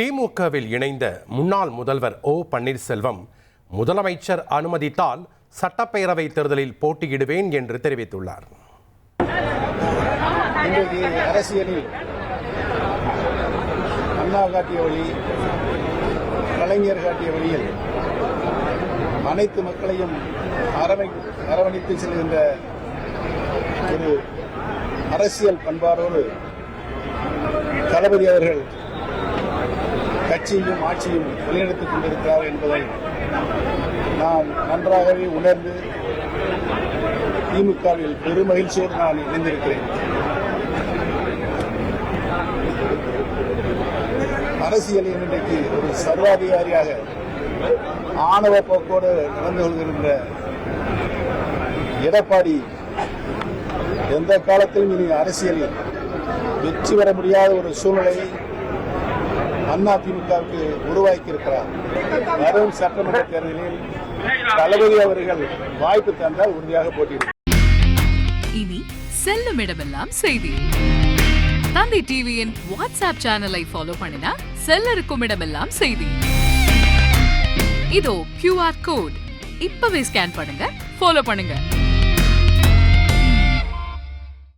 திமுகவில் இணைந்த முன்னாள் முதல்வர் ஓ பன்னீர்செல்வம் முதலமைச்சர் அனுமதித்தால் சட்டப்பேரவை தேர்தலில் போட்டியிடுவேன் என்று தெரிவித்துள்ளார். இன்றைக்கு அரசியலில் அண்ணா காட்டிய வழி, கலைஞர் காட்டிய வழியில் அனைத்து மக்களையும் அரவணைத்து செல்கின்ற ஒரு அரசியல் பண்பாடோடு தளபதி அவர்கள் கட்சியும் ஆட்சியும் வழிநடத்திக் கொண்டிருக்கிறார் என்பதை நான் நன்றாகவே உணர்ந்து திமுகவில் பெரும் மகிழ்ச்சியோடு நான் இணைந்திருக்கிறேன். அரசியலில் இன்றைக்கு ஒரு சர்வாதிகாரியாக ஆணவ போக்கோடு நடந்து கொள்கின்ற எடப்பாடி எந்த காலத்திலும் இனி அரசியலில் வெற்றி பெற முடியாத ஒரு சூழ்நிலையை அதிமுகவுக்கு உருவாக்கியிருக்கிறார். வரும் சட்டமன்ற தேர்தலில் தளபதி அவர்கள் வாய்ப்பு தந்தால் உறுதியாக போட்டியிடும். இனி செல்லும் இடமெல்லாம் செய்தி. தந்தை டிவியின் வாட்ஸ்அப் சேனலை ஃபாலோ பண்ணினா செல்ல இருக்கும் இடமெல்லாம் செய்தி. இதோ QR கோட் இப்பவே ஸ்கேன் பண்ணுங்க, ஃபாலோ பண்ணுங்க.